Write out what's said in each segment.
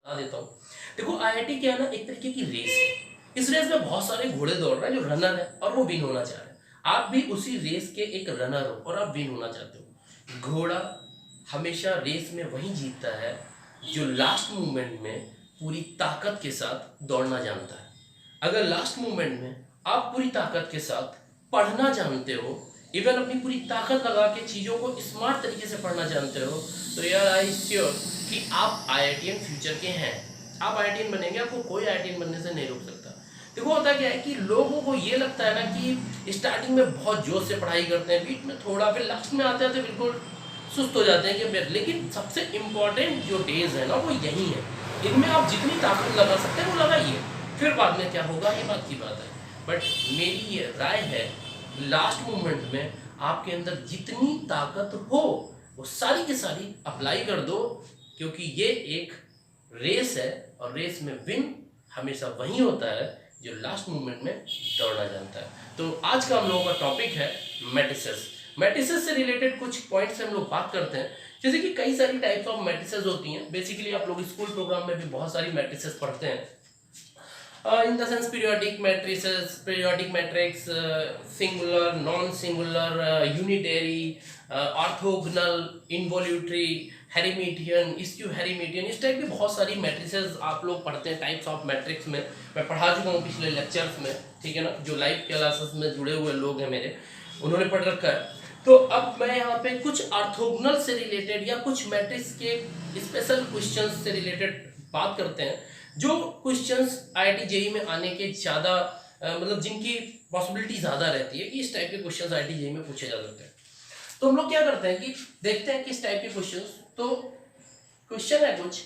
बता देता हूँ। देखो आईआईटी क्या है ना, एक तरीके की रेस है। इस रेस में बहुत सारे घोड़े दौड़ रहे हैं जो रनर है और वो विन होना चाह रहे हैं। आप भी उसी रेस के एक रनर हो और आप विन होना चाहते हो। घोड़ा हमेशा रेस में वही जीतता है जो लास्ट मूवमेंट में पूरी ताकत के साथ दौड़ना जानता है। अगर लास्ट मूवमेंट में आप पूरी ताकत के साथ पढ़ना जानते हो, इवन अपनी पूरी ताकत लगा के चीज़ों को स्मार्ट तरीके से पढ़ना जानते हो, तो यार आई श्योर कि आप आईआईटीएन फ्यूचर के हैं। आप आईआईटीएन बनेंगे, आपको कोई आईआईटीएन बनने से नहीं रोक सकता। देखो होता क्या है कि लोगों को ये लगता है ना कि स्टार्टिंग में बहुत जोश से पढ़ाई करते हैं, बीच में थोड़ा, फिर लास्ट में आते आते बिल्कुल सुस्त हो जाते हैं कि लेकिन सबसे इम्पोर्टेंट जो डेज है ना वो यही है। इनमें आप जितनी ताकत लगा सकते हैं वो लगाइए, फिर बाद में क्या होगा ये बात की बात है। बट मेरी ये राय है, लास्ट मोमेंट में आपके अंदर जितनी ताकत हो वो सारी की सारी अप्लाई कर दो, क्योंकि ये एक रेस है और रेस में विन हमेशा वही होता है जो लास्ट मोमेंट में दौड़ना जानता है। तो आज का हम लोगों का टॉपिक है मैट्रिसेस। मैट्रिसेस से रिलेटेड कुछ पॉइंट्स हम लोग बात करते हैं, जैसे कि कई सारी टाइप्स ऑफ मैट्रिसेस होती हैं। बेसिकली आप लोग स्कूल प्रोग्राम में भी बहुत सारी मैट्रिसेस पढ़ते हैं। In the sense periodic matrices, periodic matrix, singular, non-singular, unitary, orthogonal, involutory, Hermitian, skew Hermitian, इस टाइप की बहुत सारी मैट्रिसेस आप लोग पढ़ते हैं टाइप्स ऑफ मैट्रिक्स में। मैं पढ़ा चुका हूँ पिछले लेक्चर्स में, ठीक है ना। जो लाइव क्लासेस में जुड़े हुए लोग हैं मेरे, उन्होंने पढ़ रखा है। तो अब मैं यहाँ पे कुछ ऑर्थोगोनल से रिलेटेड या कुछ मैट्रिक्स के स्पेशल क्वेश्चंस से रिलेटेड बात करते हैं, जो क्वेश्चंस आईआईटी जेईई में आने के ज़्यादा मतलब जिनकी पॉसिबिलिटी ज़्यादा रहती है कि इस टाइप के क्वेश्चंस आईआईटी जेईई में पूछे जा सकते हैं। तो हम लोग क्या करते हैं कि देखते हैं कि इस टाइप के क्वेश्चंस, तो क्वेश्चन है कुछ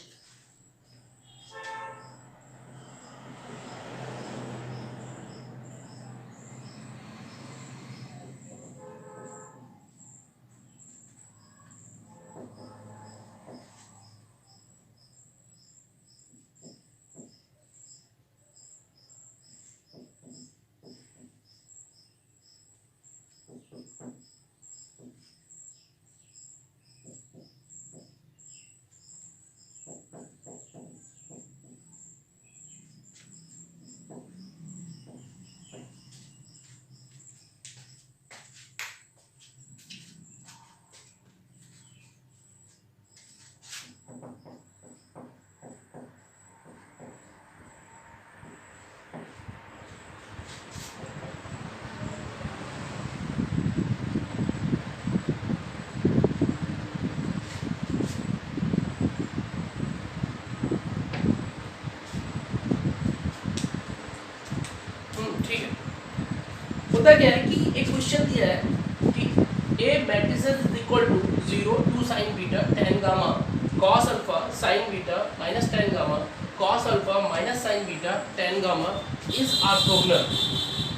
होता क्या है कि एक क्वेश्चन दिया है कि a matrices is equal to 0 2 sin beta tan gamma cos alpha sin beta minus tan gamma cos alpha minus sin beta tan gamma is orthogonal.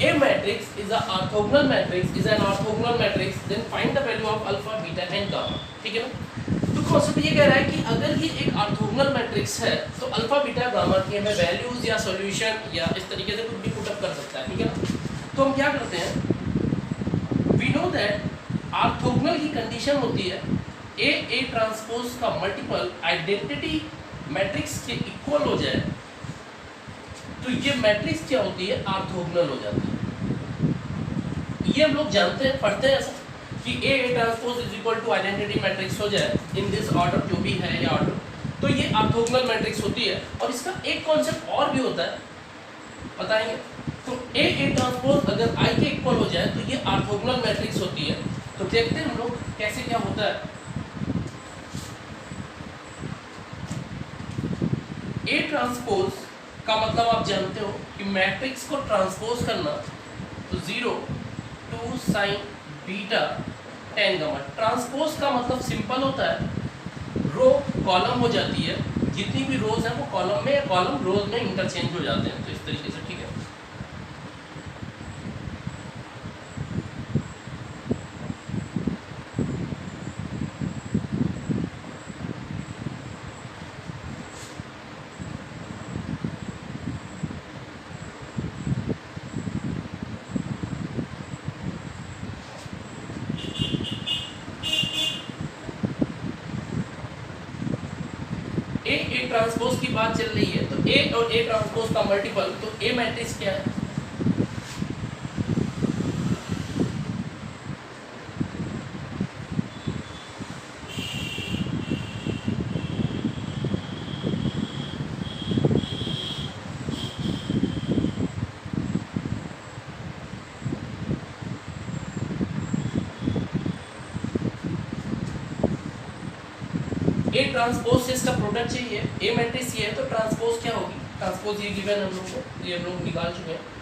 A matrix is an orthogonal matrix, is an orthogonal matrix, then find the value of alpha, beta and gamma। ठीक है ना। तो concept ये कह रहा है कि अगर ये एक ऑर्थोगोनल मैट्रिक्स है तो अल्फा बीटा गामा की हमें वैल्यूज या सॉल्यूशन या इस तरीके से कुछ भी पुट अप कर सकता है, ठीक है ना। तो हम क्या करते हैं, वी नो दैट ऑर्थोगोनल की कंडीशन होती है ए ट्रांसपोज का मल्टीपल आइडेंटिटी मैट्रिक्स के इक्वल हो जाए तो ये मैट्रिक्स क्या होती है, ऑर्थोगोनल हो जाती है। ये हम लोग जानते हैं, पढ़ते हैं ऐसा कि A transpose is equal to identity matrix हो जाए इन दिस ऑर्डर, जो भी है ये ऑर्डर, तो ये ऑर्थोगोनल मैट्रिक्स होती है। और इसका एक कॉन्सेप्ट और भी होता है, बताएंगे। तो ए ट्रांसपोज अगर आई के इक्वल हो जाए तो ये ऑर्थोगोनल मैट्रिक्स होती है। तो देखते हैं हम लोग कैसे क्या होता है। ए ट्रांसपोज का मतलब आप जानते हो कि मैट्रिक्स को ट्रांसपोज करना, तो 0 2 sin beta tan gamma. Transpose का मतलब सिंपल होता है, रो कॉलम हो जाती है, जितनी भी रोज है वो कॉलम में या कॉलम रोज में इंटरचेंज हो जाते हैं, तो इस तरीके से, ठीक है। ए ट्रांसपोज की बात चल रही है, तो ए और ए ट्रांसपोज का मल्टीपल, तो ए मैट्रिक्स क्या है? ए ट्रांसपोज से इसका प्रोडक्ट चाहिए, ए मैट्रिक्स ये है, तो ट्रांसपोज क्या होगी? ट्रांसपोज ये गिवन हम लोग को, ये हम लोग निकाल चुके हैं।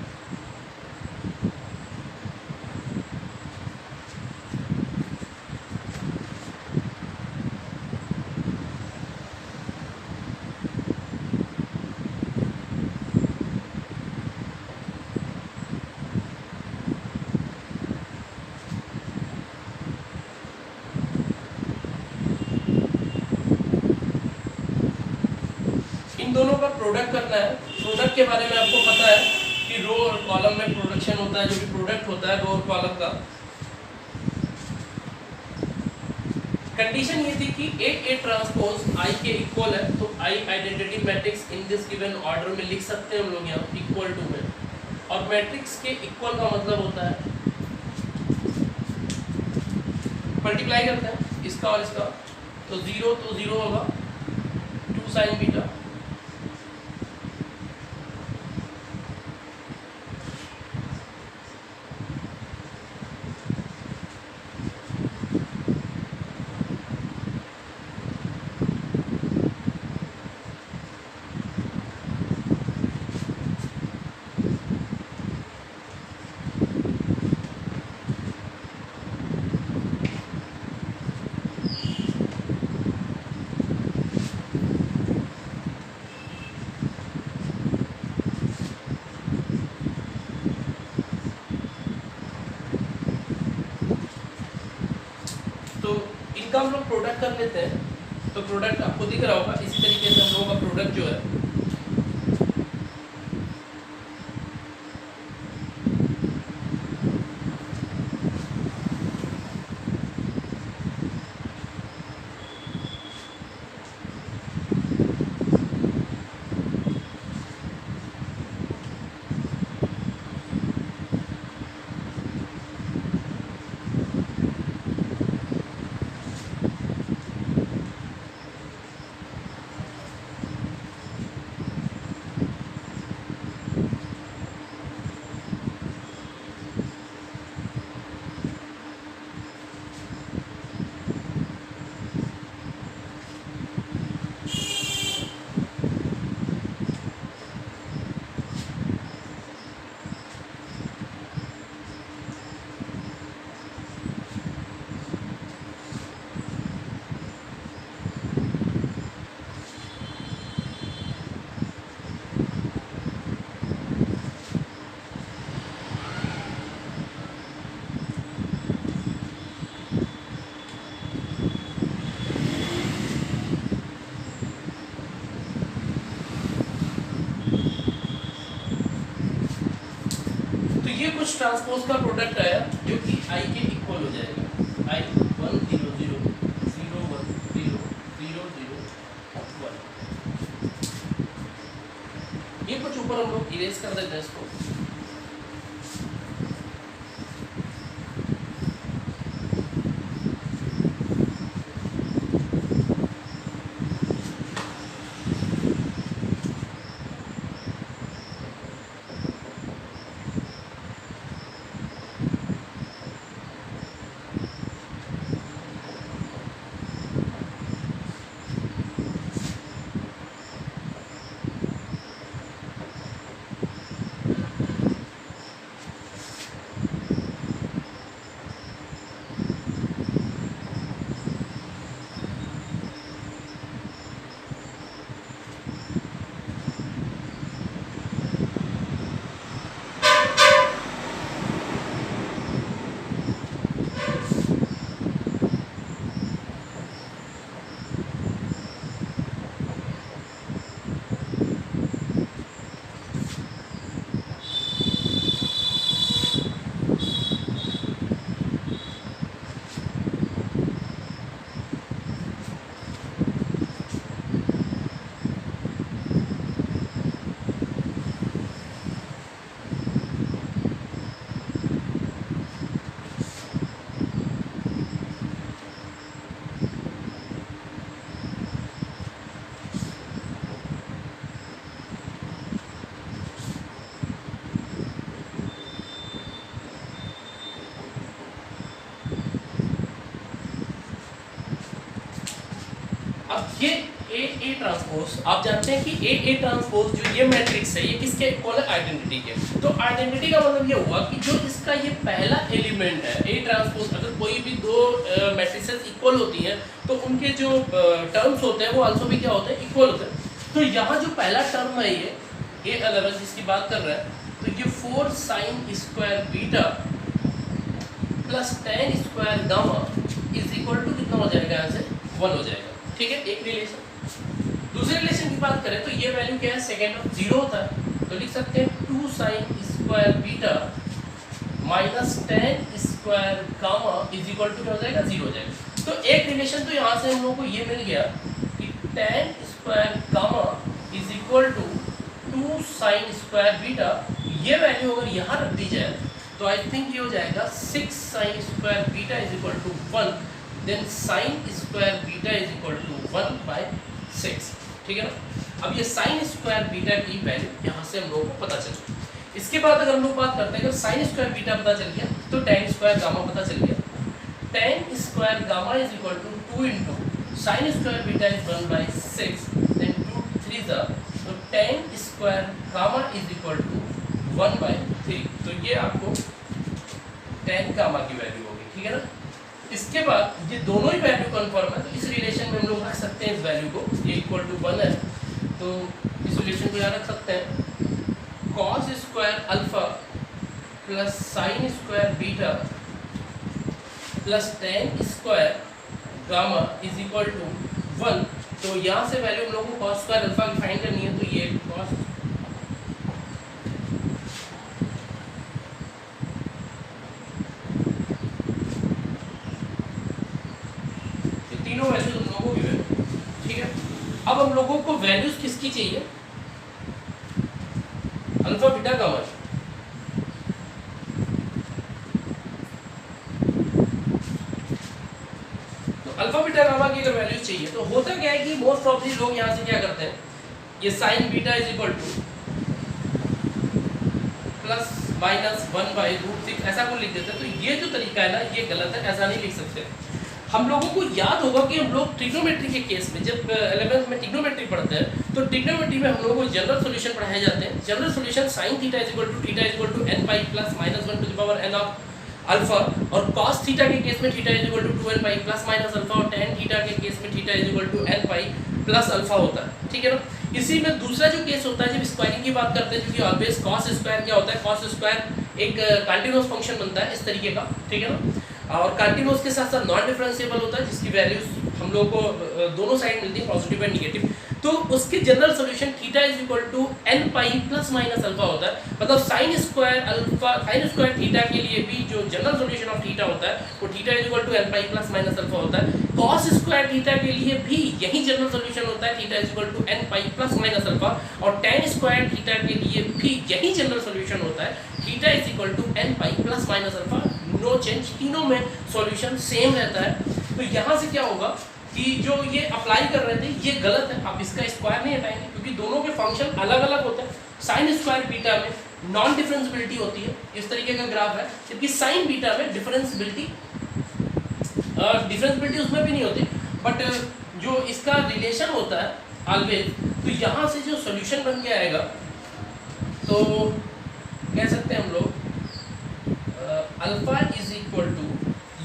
इन दोनों का प्रोडक्ट करना है। प्रोडक्ट के बारे में आपको पता है कि रो और कॉलम में प्रोडक्शन होता है, जो भी प्रोडक्ट होता है रो और कॉलम का। कंडीशन ये थी कि ए ट्रांसपोज आई के इक्वल है, तो I identity matrix in this given order में लिख सकते हैं हम लोग यहाँ इक्वल टू में। और मैट्रिक्स के इक्वल का मतलब होता है मल्टीप्लाई करते हैं इसका और इसका, तो 0 तो 0 होगा 2 साइन बीटा, तो इनका हम लोग प्रोडक्ट कर लेते हैं। तो प्रोडक्ट आपको दिख रहा होगा, इसी तरीके से हम लोगों का प्रोडक्ट जो है कुछ ट्रांसपोज का प्रोडक्ट आया जो कि आई के इक्वल हो जाएगा, आई 1 0 0 0 1 0 0 0 1। ये कुछ ऊपर हम लोग इरेज कर देते हैं इसको। अब ये ए ट्रांसपोज, आप जानते हैं कि ए ट्रांसपोज जो ये मैट्रिक्स है ये किसके इक्वल है, आइडेंटिटी के। तो आइडेंटिटी का मतलब ये हुआ कि जो इसका ये पहला एलिमेंट है ए ट्रांसपोज, अगर कोई भी दो मैट्रिसेस इक्वल होती हैं तो उनके जो टर्म्स होते हैं वो आल्सो भी क्या होते हैं, इक्वल होते हैं। तो यहाँ जो पहला टर्म है ये A11 जिसकी बात कर रहा है, तो ये 4 sine square beta plus tan square gamma is equal to कितना हो जाएगा, यहाँ से 1 हो जाएगा। ठीक है, एक रिलेशन। दूसरे रिलेशन की बात करें तो ये वैल्यू क्या है, सेकेंड ऑफ 0 होता है, तो लिख सकते हैं 2 sine square beta minus tan square gamma is equal to क्या हो जाएगा, 0 हो जाएगा। तो एक रिलेशन तो यहाँ से हम लोग को ये मिल गया कि tan square gamma is equal to 2 sine square beta, ये वैल्यू अगर यहाँ रख दी जाए तो आई थिंक ये हो जाएगा 6 sine square beta is equal to 1, then sine square beta is equal to 1/6। ठीक है ना। अब ये साइन स्क्वायर बीटा की वैल्यू यहाँ से हम लोगों को पता चल। इसके बाद अगर हम लोग बात करते हैं, अगर साइन स्क्वायर बीटा पता चल गया तो tan स्क्वायर गामा पता चल गया। tan square gamma is equal to 2 into sine square beta is 1/6, then 2 3 तो tan square gamma is equal to 1/3। तो ये आपको tan गामा की वैल्यू होगी। ठीक है ना। इसके बाद ये दोनों ही वैल्यू कन्फर्म है, तो इस रिलेशन में हम लोग रख सकते हैं इस वैल्यू को, ये इक्वल टू 1 है, तो इस रिलेशन को यहाँ रख सकते हैं cos square alpha plus sine square beta plus tan square gamma is equal to 1। तो यहाँ से वैल्यू हम लोग को cos स्क्वायर अल्फा की फाइंड करनी है, तो ये cos तीनों वैल्यूज हम लोगों को गिवन। ठीक है, अब हम लोगों को वैल्यूज किसकी चाहिए, अल्फा बीटा गामा। तो अल्फा बीटा गामा की अगर वैल्यूज चाहिए तो होता क्या है कि मोस्ट ऑफ दी लोग यहाँ से क्या करते हैं, ये sign beta is equal two plus minus 1/√6 ऐसा को लिख देते हैं। तो ये जो तरीका है ना ये गलत है, ऐसा नहीं लिख सकते। हम लोगों को याद होगा कि हम लोग ट्रिग्नोमेट्री के केस में जब 11th में ट्रिग्नोमेट्री पढ़ते हैं तो ट्रिग्नोमेट्री में हम लोगों को जनरल सॉल्यूशन पढ़ाए जाते हैं। General solution sin theta is equal to n pi plus minus 1 to the power n of alpha, और cos थीटा के केस में theta is equal to 2n pi plus minus alpha, और tan theta के case में theta is equal to n pi plus alpha होता है। ठीक है ना। इसी में दूसरा जो केस होता है जब स्क्वायरिंग की बात करते हैं, क्योंकि ऑलवेज cos स्क्वायर क्या होता है, cos स्क्वायर एक कंटीन्यूअस फंक्शन बनता है इस तरीके का। ठीक है ना। और कंटीन्यूअस के साथ साथ नॉन डिफरेंशिएबल होता है जिसकी वैल्यूज हम लोग को दोनों साइड मिलती है, पॉजिटिव एंड नेगेटिव। तो उसके general solution theta is equal to n pi plus minus alpha होता है। मतलब साइन स्क्वायर थीटा के लिए भी जो जनरल सॉल्यूशन ऑफ थीटा होता है वो theta is equal to n pi plus minus alpha होता है। cos स्क्वायर थीटा के लिए भी यही जनरल सॉल्यूशन होता है, theta is equal to n pi plus minus alpha, और tan स्क्वायर थीटा के लिए भी यही जनरल सॉल्यूशन होता है, theta is equal to n pi plus minus alpha. No change, तीनों में सॉल्यूशन सेम रहता है। तो यहाँ से क्या होगा कि जो ये अप्लाई कर रहे थे ये गलत है, आप इसका स्क्वायर नहीं हटाएंगे क्योंकि दोनों के फंक्शन अलग अलग होते हैं। साइन स्क्वायर बीटा में नॉन डिफरेंशिएबिलिटी होती है, इस तरीके का ग्राफ है, जबकि साइन बीटा में डिफरेंशिएबिलिटी उसमें भी नहीं होती, बट जो इसका रिलेशन होता है ऑलवेज, तो यहाँ से जो सॉल्यूशन बन के आएगा तो कह सकते हैं हम लोग अल्फा इज इक्वल टू,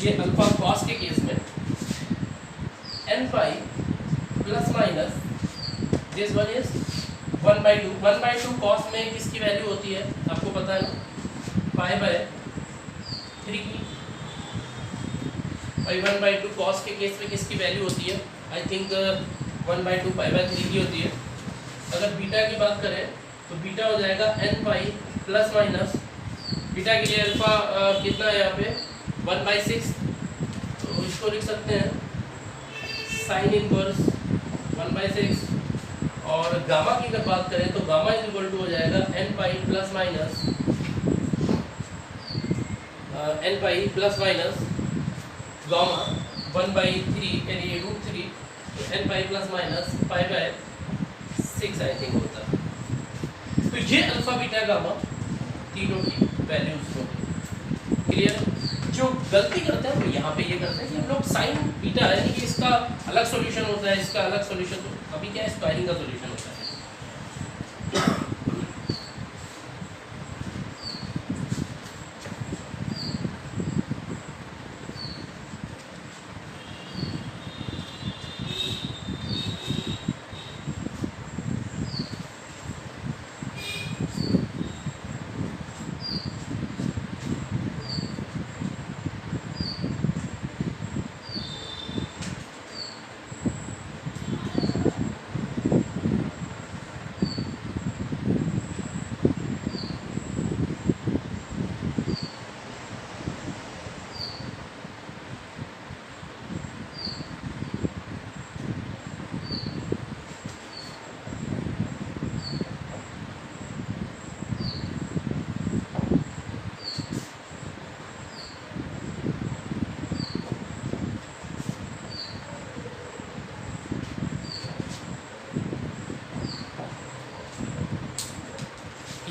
ये अल्फा कॉस के केस में n pi plus minus this one is 1/2 cos में किसकी वैल्यू होती है आपको पता है ना, पाई/3 की। भाई 1/2 कॉस के केस में किसकी वैल्यू होती है, आई थिंक 1/2 पाई/3 की होती है। अगर बीटा की बात करें तो बीटा हो जाएगा n pi plus minus, beta के लिए अल्फा कितना है यहाँ पे 1/6, तो इसको लिख सकते हैं साइन इनवर्स 1/6। और गामा की अगर बात करें तो गामा इज इक्वल टू हो जाएगा n pi plus minus gamma 1/3 यानी √3, तो n पाई प्लस माइनस पाई/6 आई थिंक होता है। तो ये अल्फा बीटा गामा तीनों की वैल्यूज होगी। क्लियर। जो गलती करते हैं वो यहाँ पे ये करते हैं कि हम लोग साइन बीटा यानी कि इसका अलग सॉल्यूशन होता है, इसका अलग सॉल्यूशन, तो अभी क्या है स्क्वायरिंग का सॉल्यूशन होता है।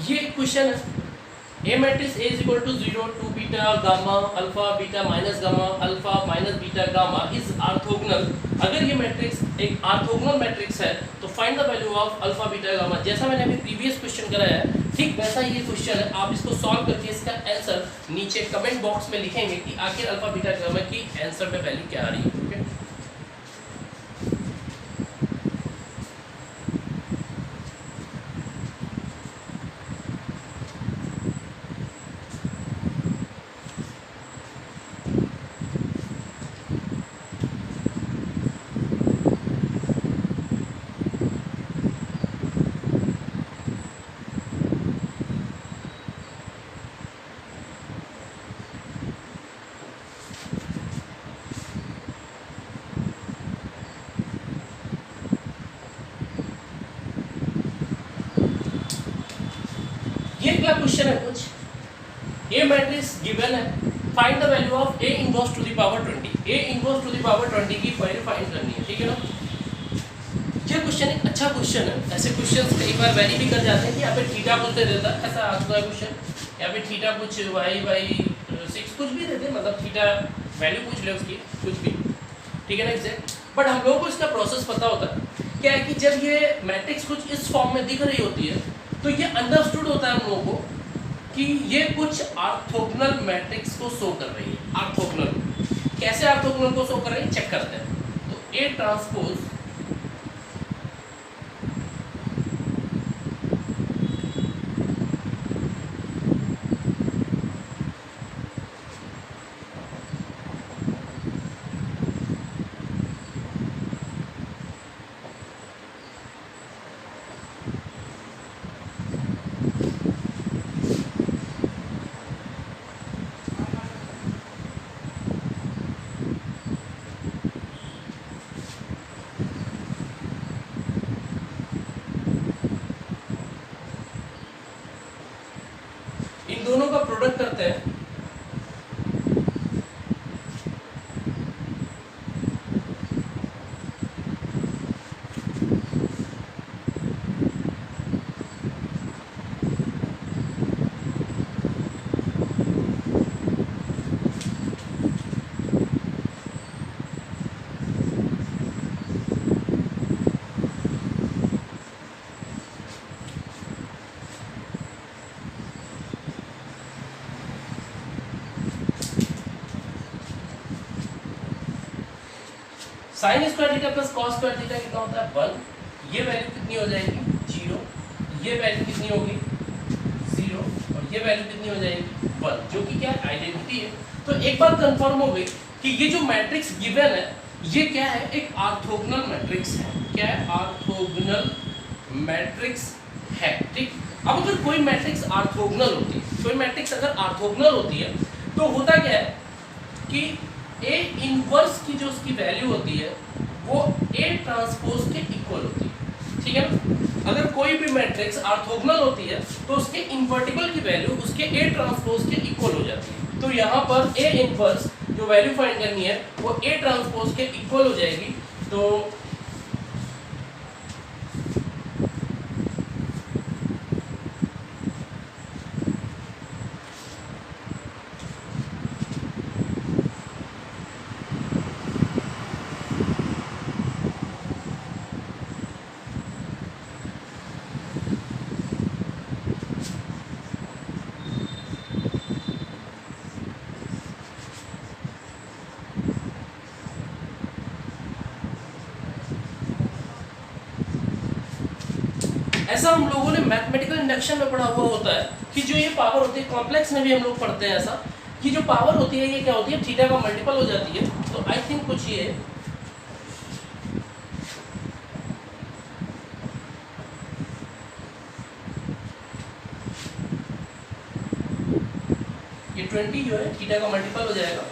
ये क्वेश्चन है a matrix A is equal to 0 2 beta gamma alpha beta minus gamma alpha minus beta gamma is orthogonal. अगर ये मैट्रिक्स एक ऑर्थोगोनल मैट्रिक्स है तो find the value of alpha beta gamma. जैसा मैंने अभी प्रीवियस क्वेश्चन कराया है ठीक वैसा ही ये क्वेश्चन है। आप इसको सॉल्व करके इसका आंसर नीचे कमेंट बॉक्स में लिखेंगे कि आखिर अल्फा बीटा गामा की आंसर में वैल्यू क्या आ रही है। ओके, ये अगला क्वेश्चन है कुछ ए मैट्रिक्स गिवन है, find the value of A inverse two the power 20। A inverse two the power 20 की वैल्यू फाइंड करनी है, ठीक है ना। ये क्वेश्चन एक अच्छा क्वेश्चन है। ऐसे क्वेश्चंस कई बार वैरी भी कर जाते हैं कि यहाँ पे थीटा कुछ दे देता है, ऐसा आ चुका है क्वेश्चन, यहाँ पे थीटा कुछ वाई बाई 6 कुछ भी देते, मतलब थीटा वैल्यू पूछ ले उसकी कुछ भी, ठीक है ना एग्जैक्ट। बट हम लोगों को इसका प्रोसेस पता होता है क्या है कि जब ये मैट्रिक्स कुछ इस फॉर्म में दिख रही होती है तो ये अंडरस्टूड होता है हम लोगों को कि ये कुछ ऑर्थोगोनल मैट्रिक्स को शो कर रही है। ऑर्थोगोनल कैसे ऑर्थोगोनल को शो कर रही है चेक करते हैं। तो ए ट्रांसपोज इन दोनों का प्रोडक्ट करते हैं। Sine square theta plus cos square theta कितना होता है 1। ये वैल्यू कितनी हो जाएगी 0, ये वैल्यू कितनी होगी 0 और ये वैल्यू कितनी हो जाएगी 1, जो कि क्या है आइडेंटिटी है। तो एक बात कंफर्म हो गई कि ये जो मैट्रिक्स गिवन है ये क्या है एक ऑर्थोगोनल मैट्रिक्स है। क्या है ऑर्थोगोनल मैट्रिक्स है, ठीक। अब अगर कोई मैट्रिक्स ऑर्थोगोनल होती है, कोई मैट्रिक्स अगर ऑर्थोगोनल होती है तो होता क्या है कि ए इनवर्स की जो उसकी वैल्यू होती है वो ए ट्रांसपोज के इक्वल होती है, ठीक है ना। अगर कोई भी मैट्रिक्स ऑर्थोगोनल होती है तो उसके इनवर्टिबल की वैल्यू उसके ए ट्रांसपोज के इक्वल हो जाती है। तो यहाँ पर ए इनवर्स जो वैल्यू फाइंड करनी है वो ए ट्रांसपोज के इक्वल हो जाएगी। तो ऐसा हम लोगों ने मैथमेटिकल इंडक्शन में पढ़ा हुआ होता है कि जो ये पावर होती है, कॉम्प्लेक्स में भी हम लोग पढ़ते हैं ऐसा कि जो पावर होती है ये क्या होती है, थीटा का मल्टीपल हो जाती है। तो आई थिंक कुछ ये 20 जो है थीटा का मल्टीपल हो जाएगा।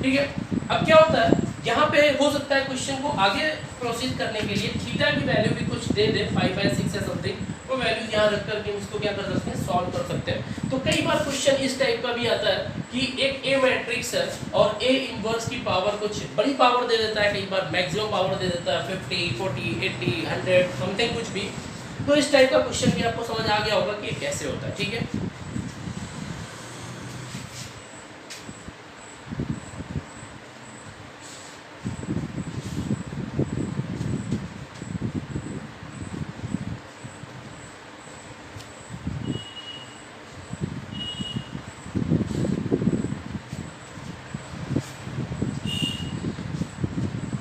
ठीक है, अब क्या होता है यहाँ पे हो सकता है क्वेश्चन को आगे प्रोसीड करने के लिए थीटा की वैल्यू भी कुछ दे दे 5/6 या समथिंग, वो वैल्यू यहाँ रख करके इसको क्या कर सकते हैं, सॉल्व कर सकते हैं। तो कई बार क्वेश्चन इस टाइप का भी आता है कि एक ए मैट्रिक्स है और ए इनवर्स की पावर कुछ बड़ी पावर दे देता है, कई बार मैक्सिमम पावर दे देता है 50, 40, 80, 100 समथिंग कुछ भी। तो इस टाइप का क्वेश्चन भी आपको समझ आ गया होगा कि कैसे होता है। ठीक है,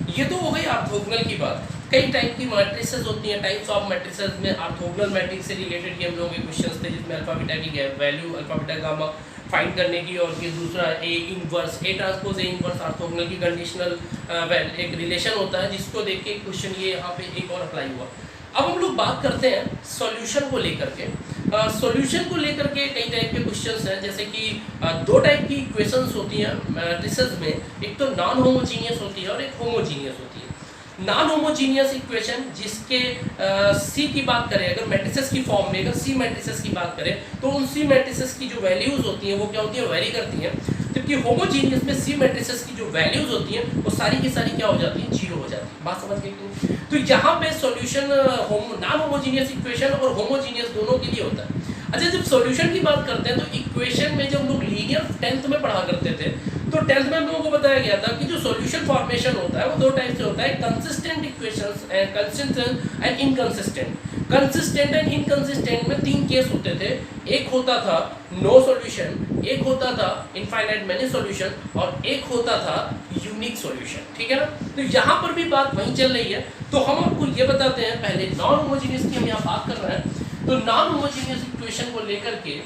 ये तो हो गई ऑर्थोगोनल की बात। कई टाइप की मैट्रिसेस होती हैं, टाइप्स ऑफ मैट्रिसेस में ऑर्थोगोनल मैट्रिक्स से रिलेटेड ये हम लोगों के क्वेश्चंस थे जिसमें अल्फा बीटा की value alpha beta gamma find करने की, और फिर दूसरा A inverse A transpose A inverse orthogonal की कंडीशनल एक रिलेशन होता है जिसको देख के क्वेश्चन ये यहाँ पे एक और अप्लाई हुआ। अब हम लोग बात करते हैं सॉल्यूशन को लेकर के। सॉल्यूशन को लेकर के कई टाइप के क्वेश्चंस हैं, जैसे कि दो टाइप की इक्वेशंस होती हैं मैट्रिसेस में, एक तो नॉन होमोजीनियस होती है और एक होमोजीनियस होती है। नॉन होमोजीनियस इक्वेशन जिसके सी की बात करें, अगर मैट्रिसेस की फॉर्म में अगर सी मैट्रिसेस की बात करें तो उन सी मैट्रिसेस की जो वैल्यूज होती हैं वो क्या होती है, वेरी करती हैं। जबकि होमोजीनियस में सी मैट्रिसेस की जो वैल्यूज होती हैं वो सारी की सारी क्या हो जाती हैं, जीरो हो जाती है। बात समझ गए? तो यहाँ पे सॉल्यूशन नॉन होमोजीनियस इक्वेशन और होमोजीनियस दोनों के लिए होता है। अच्छा, जब सॉल्यूशन की बात करते हैं तो इक्वेशन में जब लोग लीनियर 10th में पढ़ा करते थे तो 10th में हम लोगों को बताया गया था कि जो सॉल्यूशन फॉर्मेशन होता है वो दो टाइप से होता है, consistent equations and consistent and inconsistent. Consistent and inconsistent में तीन केस होते थे, एक होता था नो सॉल्यूशन, एक होता था इनफाइनाइट मेनी सॉल्यूशन और एक होता था यूनिक सॉल्यूशन। ठीक है ना? तो यहाँ पर भी बात वहीं चल रही है। तो हम आपको ये बताते हैं, पहले नॉन होमोजीनियस की हम यहाँ बात कर रहे हैं। तो नॉन होमोजीनियस इक्वेशन को लेकर के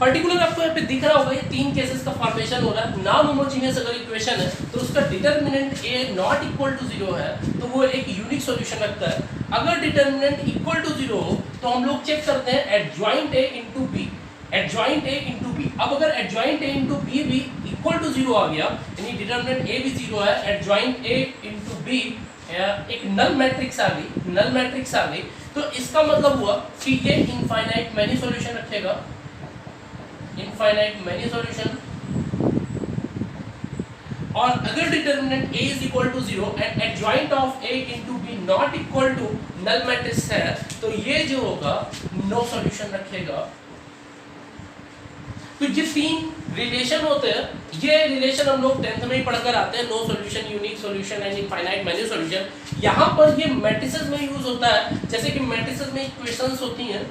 पर्टिकुलर आपको यहाँ पे दिख रहा होगा, ये तीन केसेस का फॉर्मेशन हो रहा है। नॉन होमोजीनियस अगर इक्वेशन है तो उसका determinant A not equal to 0 है तो वो एक यूनिक सॉल्यूशन रखता है। अगर डिटर्मिनेंट इक्वल टू 0 हो तो हम लोग चेक करते हैं adjoint A into B, adjoint A into B. अब अगर एडजॉइंट ए इंटू बी भी इक्वल टू 0 आ गया, यानी डिटर्मिनेंट ए भी 0 है, एडजॉइंट ए इंटू बी एक नल मैट्रिक्स आ गई, नल मैट्रिक्स आ गई, तो इसका मतलब हुआ कि ये इनफाइनाइट मैनी सॉल्यूशन रखेगा, इनफाइनाइट मैनी सॉल्यूशन। और अगर determinant a is equal to 0 and adjoint of a into b not equal to null matrix है तो ये जो होगा नो सॉल्यूशन रखेगा। तो ये तीन रिलेशन होते हैं, ये रिलेशन हम लोग 10th में ही पढ़कर आते हैं, no solution, unique solution and infinite many solution. यहाँ पर ये मैट्रिसेस में यूज होता है, जैसे कि मैट्रिसेस में इक्वेशंस होती हैं,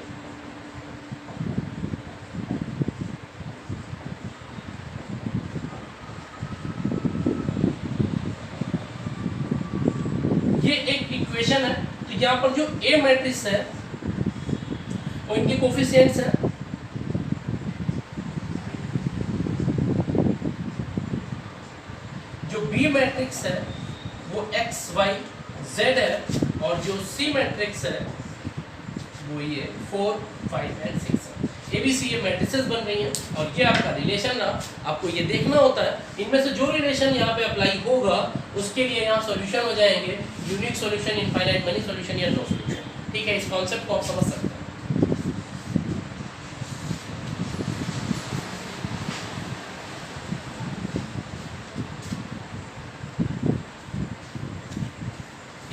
ये एक इक्वेशन है। तो यहाँ पर जो ए मैट्रिक्स है और इनके कोफिशिएंट्स हैं, जो बी मैट्रिक्स है वो x y z है और जो सी मैट्रिक्स है वो ये 4 5 एंड 6 है। ABC ये मैट्रिसेस बन रही हैं और ये आपका रिलेशन रहा। आपको ये देखना होता है इनमें से जो रिलेशन यहाँ पे अप्लाई होगा उसके लिए यहाँ सॉल्यूशन हो जाएंगे unique solution, infinite money solution या नो सॉल्यूशन। ठीक है, इस कॉन्सेप्ट को आप समझ सकते हैं।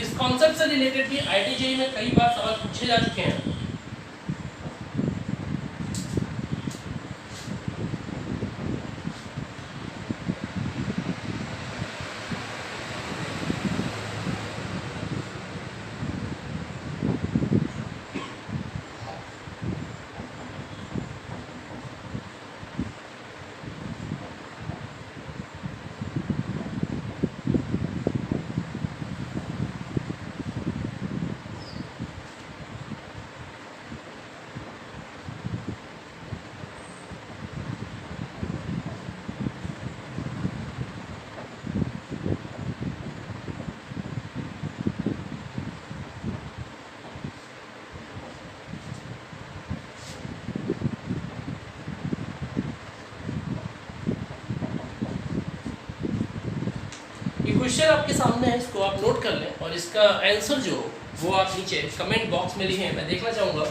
इस कॉन्सेप्ट से रिलेटेड भी IIT JEE में कई बार सवाल पूछे जा चुके हैं। ये क्वेश्चन आपके सामने है, इसको आप नोट कर लें और इसका आंसर जो वो आप नीचे कमेंट बॉक्स में लिखें, मैं देखना चाहूँगा।